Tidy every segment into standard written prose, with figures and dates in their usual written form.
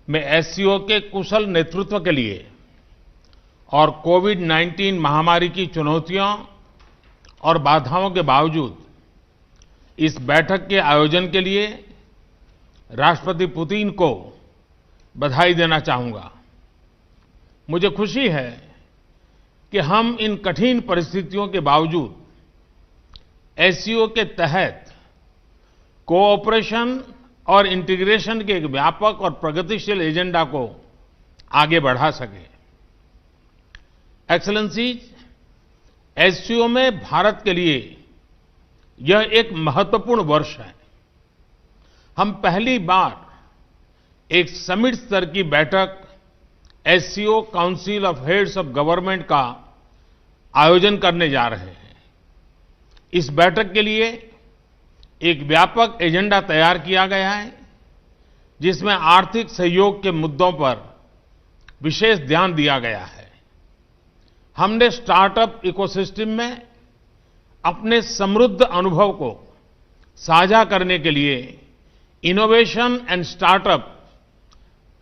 मैं एससीओ के कुशल नेतृत्व के लिए और कोविड-19 महामारी की चुनौतियों और बाधाओं के बावजूद इस बैठक के आयोजन के लिए राष्ट्रपति पुतिन को बधाई देना चाहूंगा। मुझे खुशी है कि हम इन कठिन परिस्थितियों के बावजूद एससीओ के तहत कोऑपरेशन और इंटीग्रेशन के एक व्यापक और प्रगतिशील एजेंडा को आगे बढ़ा सके। एक्सेलेंसीज, एससीओ में भारत के लिए यह एक महत्वपूर्ण वर्ष है। हम पहली बार एक समिट स्तर की बैठक SCO council of heads of government का आयोजन करने जा रहे हैं। इस बैठक के लिए एक व्यापक एजेंडा तैयार किया गया है, जिसमें आर्थिक सहयोग के मुद्दों पर विशेष ध्यान दिया गया है। हमने स्टार्टअप इकोसिस्टम में अपने समृद्ध अनुभव को साझा करने के लिए इनोवेशन एंड स्टार्टअप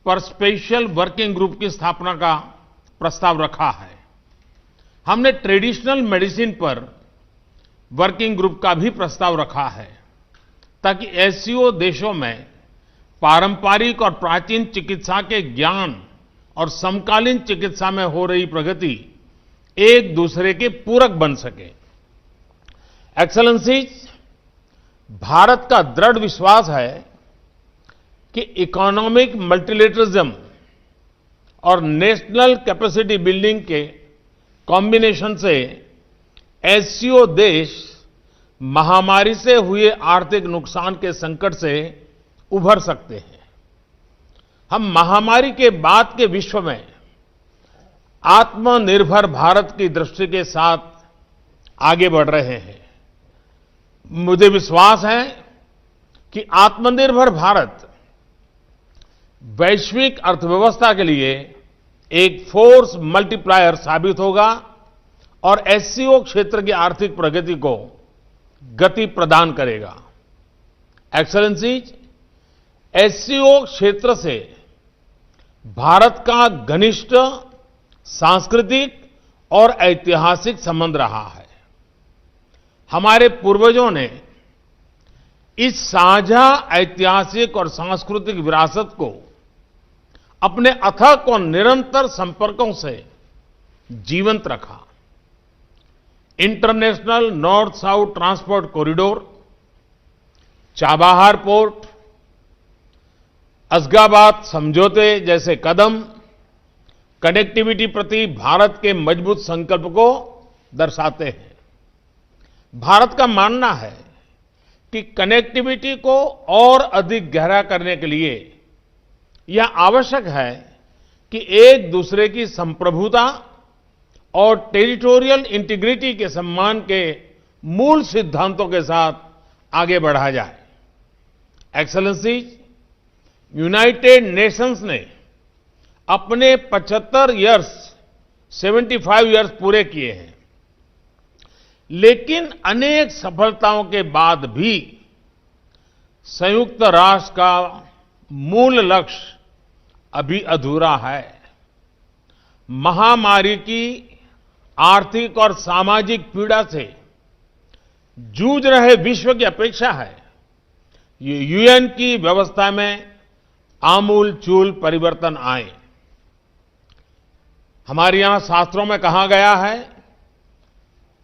पर स्पेशल वर्किंग ग्रुप की स्थापना का प्रस्ताव रखा है। हमने ट्रेडिशनल मेडिसिन पर वर्किंग ग्रुप का भी प्रस्ताव रखा है, ताकि एससीओ देशों में पारंपरिक और प्राचीन चिकित्सा के ज्ञान और समकालीन चिकित्सा में हो रही प्रगति एक दूसरे के पूरक बन सके। एक्सेलेंसीज, भारत का दृढ़ विश्वास है कि इकोनॉमिक मल्टीलेटरिज्म और नेशनल कैपेसिटी बिल्डिंग के कॉम्बिनेशन से एससीओ देश महामारी से हुए आर्थिक नुकसान के संकट से उभर सकते हैं। हम महामारी के बाद के विश्व में आत्मनिर्भर भारत की दृष्टि के साथ आगे बढ़ रहे हैं। मुझे विश्वास है कि आत्मनिर्भर भारत वैश्विक अर्थव्यवस्था के लिए एक फोर्स मल्टीप्लायर साबित होगा और एससीओ क्षेत्र की आर्थिक प्रगति को गति प्रदान करेगा। एक्सेलेंसीज, एससीओ क्षेत्र से भारत का घनिष्ठ सांस्कृतिक और ऐतिहासिक संबंध रहा है। हमारे पूर्वजों ने इस साझा ऐतिहासिक और सांस्कृतिक विरासत को अपने अथक और निरंतर संपर्कों से जीवंत रखा। International north south transport corridor, Chabahar port, असगाबाद समझौते जैसे कदम कनेक्टिविटी प्रति भारत के मजबूत संकल्प को दर्शाते हैं। भारत का मानना है कि कनेक्टिविटी को और अधिक गहरा करने के लिए यह आवश्यक है कि एक दूसरे की संप्रभुता और टेरिटोरियल इंटीग्रिटी के सम्मान के मूल सिद्धांतों के साथ आगे बढ़ा जाए। एक्सेलेंसीज, यूनाइटेड नेशंस ने अपने 75 इयर्स पूरे किए हैं, लेकिन अनेक सफलताओं के बाद भी संयुक्त राष्ट्र का मूल लक्ष्य अभी अधूरा है। महामारी की आर्थिक और सामाजिक पीड़ा से जूझ रहे विश्व की अपेक्षा है ये यूएन की व्यवस्था में आमूल-चूल परिवर्तन आए। हमारे यहां शास्त्रों में कहा गया है,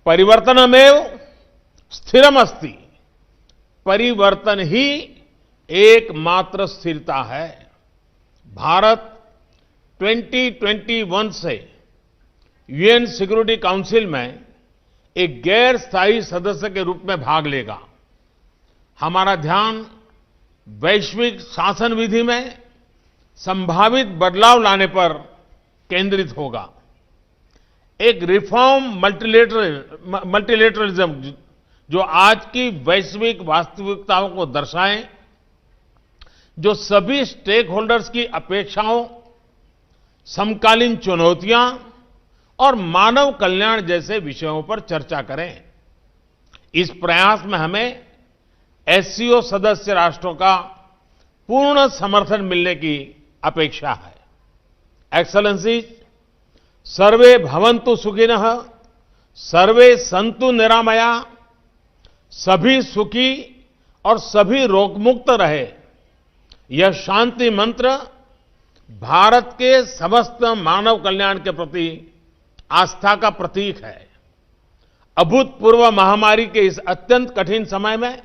परिवर्तनमेव स्थिरमस्ति, परिवर्तन ही एकमात्र स्थिरता है। भारत 2021 से यूएन सिक्योरिटी काउंसिल में एक गैर स्थायी सदस्य के रूप में भाग लेगा। हमारा ध्यान वैश्विक शासन विधि में संभावित बदलाव लाने पर केंद्रित होगा। एक रिफॉर्म मल्टीलेटरलिज्म जो आज की वैश्विक वास्तविकताओं को दर्शाएं, जो सभी स्टेक होल्डर्स की अपेक्षाओं, समकालीन चुनौतियां और मानव कल्याण जैसे विषयों पर चर्चा करें। इस प्रयास में हमें एससीओ सदस्य राष्ट्रों का पूर्ण समर्थन मिलने की अपेक्षा है। एक्सेलेंसीज, सर्वे भवन्तु सुखिनः, सर्वे सन्तु निरामया, सभी सुखी और सभी रोगमुक्त रहे, यह शांति मंत्र भारत के समस्त मानव कल्याण के प्रति आस्था का प्रतीक है। अभूतपूर्व महामारी के इस अत्यंत कठिन समय में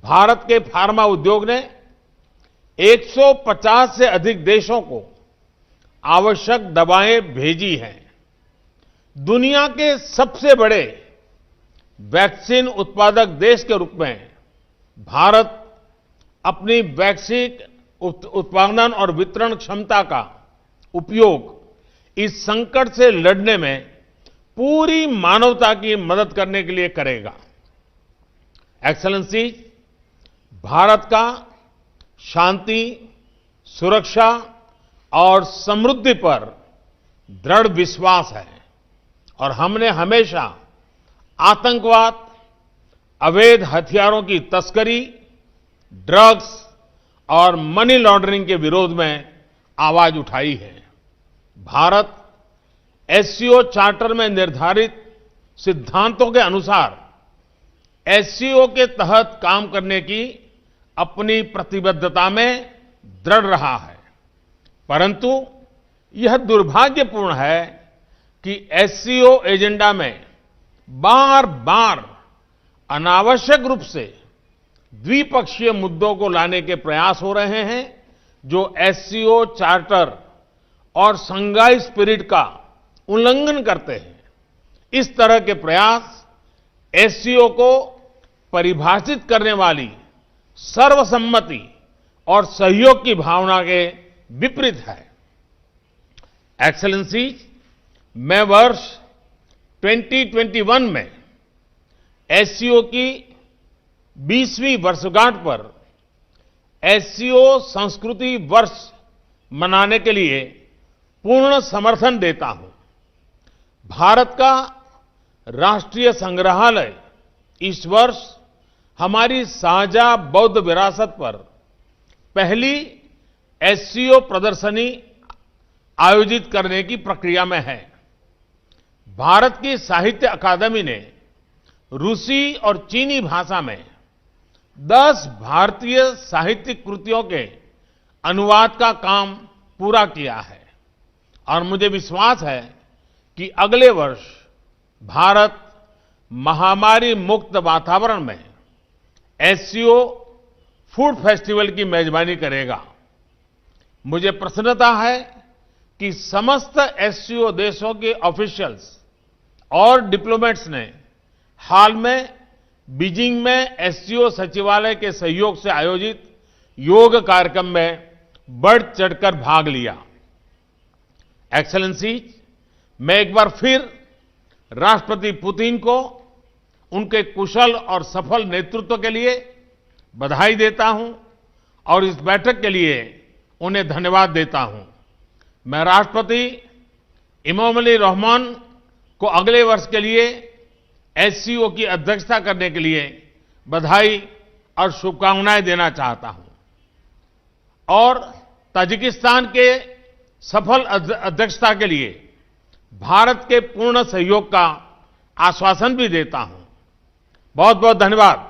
भारत के फार्मा उद्योग ने 150 से अधिक देशों को आवश्यक दवाएं भेजी हैं। दुनिया के सबसे बड़े वैक्सीन उत्पादक देश के रूप में भारत अपनी वैक्सीन उत्पादन और वितरण क्षमता का उपयोग इस संकट से लड़ने में पूरी मानवता की मदद करने के लिए करेगा। एक्सेलेंसी, भारत का शांति, सुरक्षा और समृद्धि पर दृढ़ विश्वास है और हमने हमेशा आतंकवाद, अवैध हथियारों की तस्करी, ड्रग्स और मनी लॉन्ड्रिंग के विरोध में आवाज उठाई है। भारत एससीओ चार्टर में निर्धारित सिद्धांतों के अनुसार एससीओ के तहत काम करने की अपनी प्रतिबद्धता में दृढ़ रहा है, परंतु यह दुर्भाग्यपूर्ण है कि एससीओ एजेंडा में बार बार अनावश्यक रूप से द्विपक्षीय मुद्दों को लाने के प्रयास हो रहे हैं, जो एससीओ चार्टर और शंघाई स्पिरिट का उल्लंघन करते हैं। इस तरह के प्रयास एससीओ को परिभाषित करने वाली सर्वसम्मति और सहयोग की भावना के विपरीत है। एक्सेलेंसी, मैं वर्ष 2021 में एससीओ की 20वीं वर्षगांठ पर एससीओ संस्कृति वर्ष मनाने के लिए पूर्ण समर्थन देता हूं। भारत का राष्ट्रीय संग्रहालय इस वर्ष हमारी साझा बौद्ध विरासत पर पहली एससीओ प्रदर्शनी आयोजित करने की प्रक्रिया में है। भारत की साहित्य अकादमी ने रूसी और चीनी भाषा में 10 भारतीय साहित्यिक कृतियों के अनुवाद का काम पूरा किया है और मुझे विश्वास है कि अगले वर्ष भारत महामारी मुक्त वातावरण में एससीओ फूड फेस्टिवल की मेजबानी करेगा। मुझे प्रसन्नता है कि समस्त एससीओ देशों के ऑफिशियल्स और डिप्लोमेट्स ने हाल में बीजिंग में एससीओ सचिवालय के सहयोग से आयोजित योग कार्यक्रम में बढ़ चढ़कर भाग लिया। एक्सेलेंसी, मैं एक बार फिर राष्ट्रपति पुतिन को उनके कुशल और सफल नेतृत्व के लिए बधाई देता हूं और इस बैठक के लिए उन्हें धन्यवाद देता हूं। मैं राष्ट्रपति इमामोली रहमान को अगले वर्ष के लिए एससीओ की अध्यक्षता करने के लिए बधाई और शुभकामनाएं देना चाहता हूं और ताजिकिस्तान के सफल अध्यक्षता के लिए भारत के पूर्ण सहयोग का आश्वासन भी देता हूं। बहुत बहुत धन्यवाद।